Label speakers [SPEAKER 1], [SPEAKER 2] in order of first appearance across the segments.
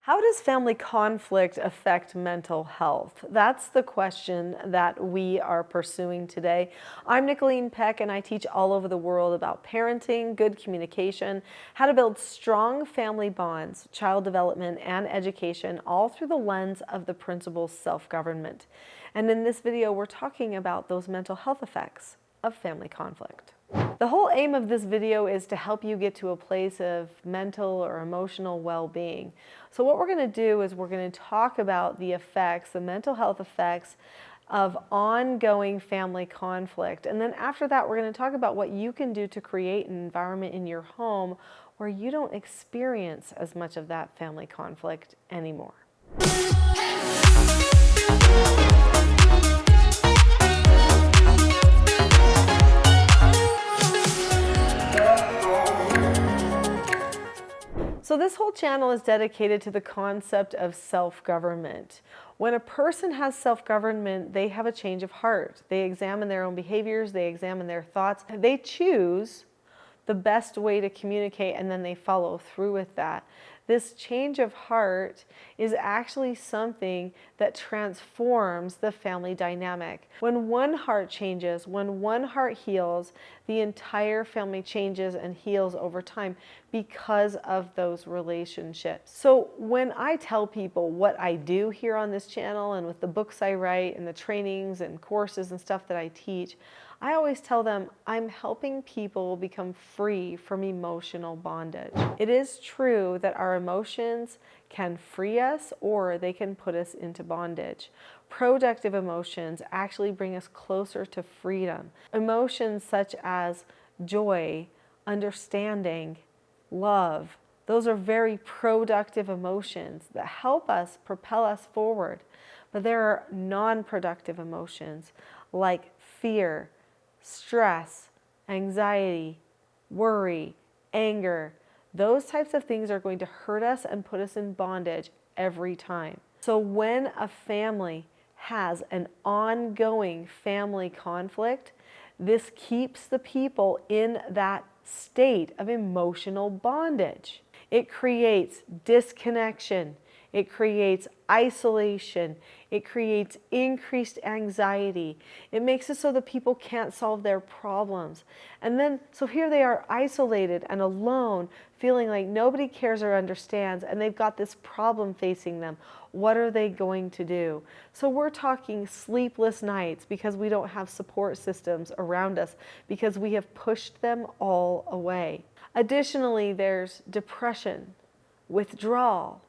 [SPEAKER 1] How does family conflict affect mental health? That's the question that we are pursuing today. I'm Nicholeen Peck, and I teach all over the world about parenting, good communication, how to build strong family bonds, child development, and education, all through the lens of the principles self-government. And in this video, we're talking about those mental health effects of family conflict. The whole aim of this video is to help you get to a place of mental or emotional well-being. So what we're going to do is we're going to talk about the effects, the mental health effects of ongoing family conflict. And then after that, we're going to talk about what you can do to create an environment in your home where you don't experience as much of that family conflict anymore. So this whole channel is dedicated to the concept of self-government. When a person has self-government, they have a change of heart. They examine their own behaviors, they examine their thoughts, they choose the best way to communicate, and then they follow through with that. This change of heart is actually something that transforms the family dynamic. When one heart changes, when one heart heals, the entire family changes and heals over time because of those relationships. So when I tell people what I do here on this channel and with the books I write and the trainings and courses and stuff that I teach, I always tell them I'm helping people become free from emotional bondage. It is true that our emotions can free us or they can put us into bondage. Productive emotions actually bring us closer to freedom. Emotions such as joy, understanding, love, those are very productive emotions that help us propel us forward. But there are non-productive emotions like fear, stress, anxiety, worry, anger. Those types of things are going to hurt us and put us in bondage every time. So when a family has an ongoing family conflict, this keeps the people in that state of emotional bondage. It creates disconnection. It creates isolation. It creates increased anxiety. It makes it so that people can't solve their problems. And then, so here they are isolated and alone, feeling like nobody cares or understands, and they've got this problem facing them. What are they going to do? So we're talking sleepless nights because we don't have support systems around us because we have pushed them all away. Additionally, there's depression, withdrawal.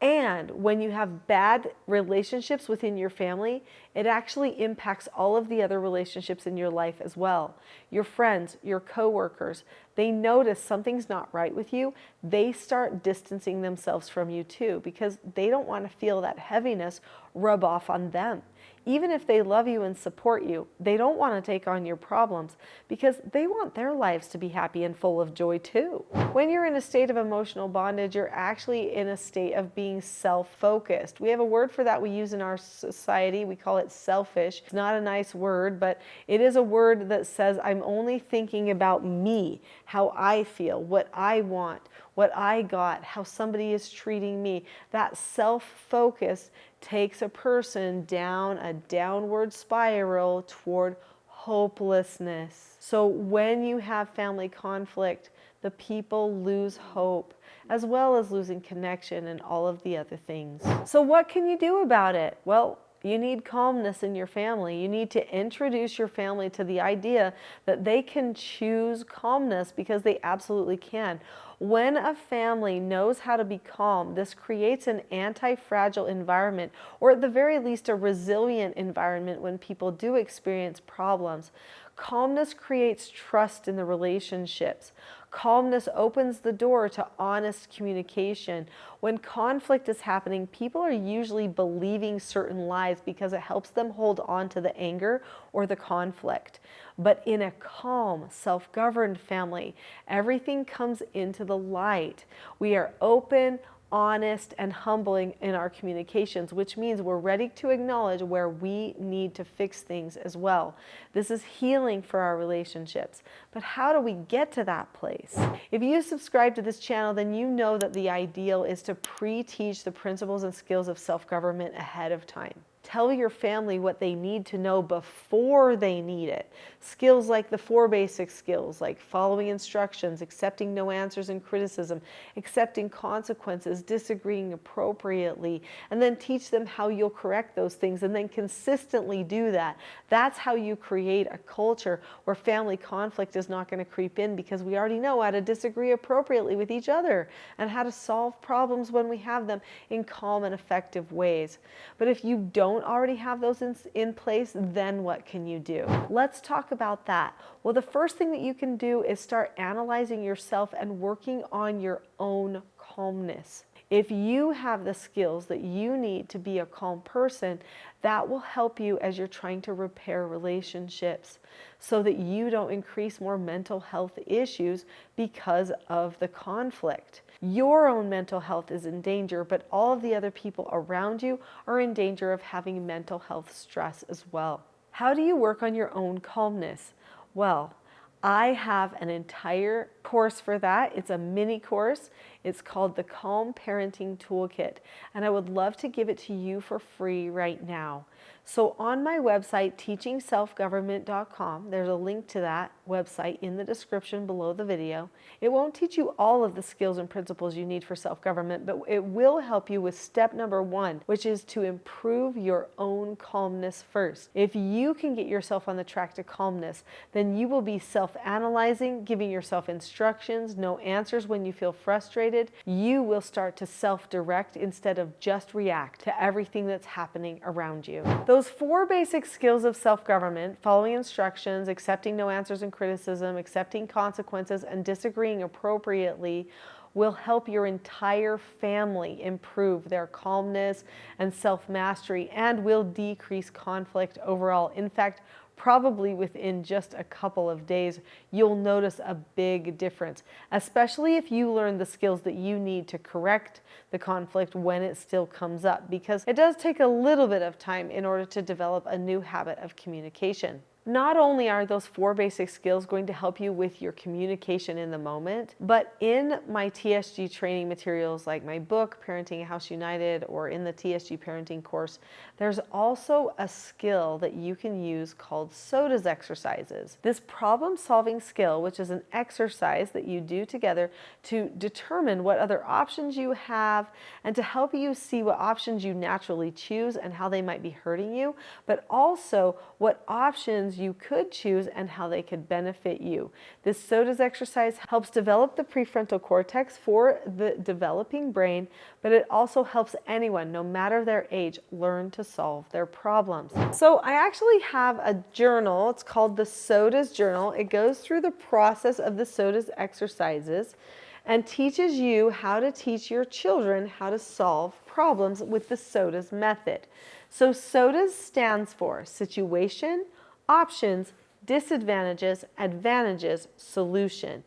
[SPEAKER 1] And when you have bad relationships within your family, it actually impacts all of the other relationships in your life as well. Your friends, your coworkers, they notice something's not right with you. They start distancing themselves from you too because they don't want to feel that heaviness rub off on them. Even if they love you and support you, they don't want to take on your problems because they want their lives to be happy and full of joy too. When you're in a state of emotional bondage, you're actually in a state of being self-focused. We have a word for that we use in our society. We call it selfish. It's not a nice word, but it is a word that says I'm only thinking about me, how I feel, what I want, what I got, how somebody is treating me. That self-focus takes a person down a downward spiral toward hopelessness. So when you have family conflict, the people lose hope, as well as losing connection and all of the other things. So what can you do about it? Well, you need calmness in your family. You need to introduce your family to the idea that they can choose calmness because they absolutely can. When a family knows how to be calm, this creates an anti-fragile environment, or at the very least a resilient environment when people do experience problems. Calmness creates trust in the relationships. Calmness opens the door to honest communication. When conflict is happening, people are usually believing certain lies because it helps them hold on to the anger or the conflict. But in a calm, self-governed family, everything comes into the light. We are open, honest, and humbling in our communications, which means we're ready to acknowledge where we need to fix things as well. This is healing for our relationships. But how do we get to that place? If you subscribe to this channel, then you know that the ideal is to pre-teach the principles and skills of self-government ahead of time. Tell your family what they need to know before they need it. Skills like the 4 basic skills, like following instructions, accepting no answers and criticism, accepting consequences, disagreeing appropriately, and then teach them how you'll correct those things and then consistently do that. That's how you create a culture where family conflict is not going to creep in, because we already know how to disagree appropriately with each other and how to solve problems when we have them in calm and effective ways. But if you don't already have those in place, then what can you do? Let's talk about that. Well, the first thing that you can do is start analyzing yourself and working on your own calmness. If you have the skills that you need to be a calm person, that will help you as you're trying to repair relationships so that you don't increase more mental health issues because of the conflict. Your own mental health is in danger, but all of the other people around you are in danger of having mental health stress as well. How do you work on your own calmness? Well, I have an entire course for that. It's a mini course. It's called the Calm Parenting Toolkit, and I would love to give it to you for free right now. So on my website, teachingselfgovernment.com, there's a link to that website in the description below the video. It won't teach you all of the skills and principles you need for self-government, but it will help you with step number 1, which is to improve your own calmness first. If you can get yourself on the track to calmness, then you will be self-analyzing, giving yourself instructions, no answers when you feel frustrated. You will start to self-direct instead of just react to everything that's happening around you. Those 4 basic skills of self-government, following instructions, accepting no answers and criticism, accepting consequences, and disagreeing appropriately, will help your entire family improve their calmness and self-mastery, and will decrease conflict overall. In fact, probably within just a couple of days, you'll notice a big difference, especially if you learn the skills that you need to correct the conflict when it still comes up, because it does take a little bit of time in order to develop a new habit of communication. Not only are those 4 basic skills going to help you with your communication in the moment, but in my TSG training materials like my book, Parenting a House United, or in the TSG parenting course, there's also a skill that you can use called S.O.D.A.S exercises. This problem-solving skill, which is an exercise that you do together to determine what other options you have and to help you see what options you naturally choose and how they might be hurting you, but also what options you could choose and how they could benefit you. This S.O.D.A.S exercise helps develop the prefrontal cortex for the developing brain, but it also helps anyone, no matter their age, learn to solve their problems. So I actually have a journal. It's called the S.O.D.A.S journal. It goes through the process of the S.O.D.A.S exercises and teaches you how to teach your children how to solve problems with the S.O.D.A.S method. So S.O.D.A.S stands for situation, options, disadvantages, advantages, solution.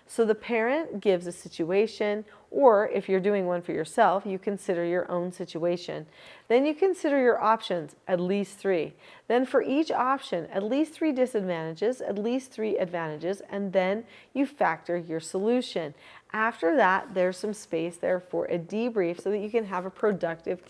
[SPEAKER 1] So the parent gives a situation, or if you're doing one for yourself, you consider your own situation. Then you consider your options, at least 3. Then for each option, at least 3 disadvantages, at least 3 advantages, and then you factor your solution. After that, there's some space there for a debrief so that you can have a productive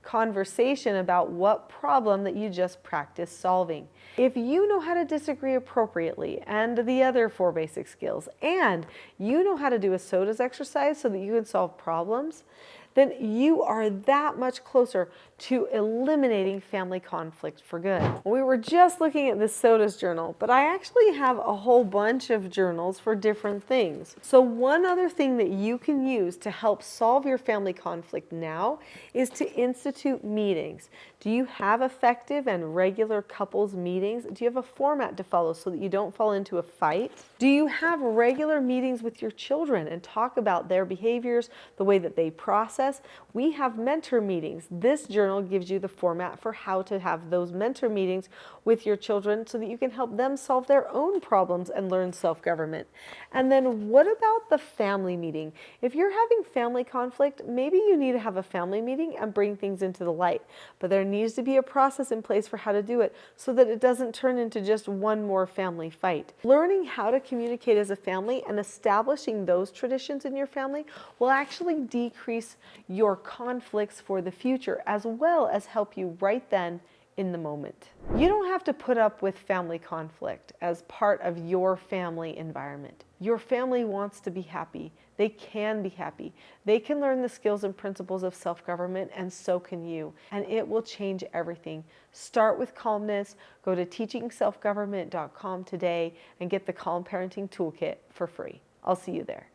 [SPEAKER 1] conversation about what problem that you just practiced solving. If you know how to disagree appropriately and the other 4 basic skills, and you know how to do a S.O.D.A.S exercise so that you can solve problems, then you are that much closer to eliminating family conflict for good. We were just looking at the S.O.D.A.S journal, but I actually have a whole bunch of journals for different things. So one other thing that you can use to help solve your family conflict now is to institute meetings. Do you have effective and regular couples meetings? Do you have a format to follow so that you don't fall into a fight? Do you have regular meetings with your children and talk about their behaviors, the way that they process process, we have mentor meetings. This journal gives you the format for how to have those mentor meetings with your children so that you can help them solve their own problems and learn self-government. And then what about the family meeting? If you're having family conflict, maybe you need to have a family meeting and bring things into the light. But there needs to be a process in place for how to do it so that it doesn't turn into just one more family fight. Learning how to communicate as a family and establishing those traditions in your family will actually decrease your conflicts for the future, as well as help you right then in the moment. You don't have to put up with family conflict as part of your family environment. Your family wants to be happy. They can be happy. They can learn the skills and principles of self-government, and so can you. And it will change everything. Start with Calmness. Go to teachingselfgovernment.com today and get the Calm Parenting Toolkit for free. I'll see you there.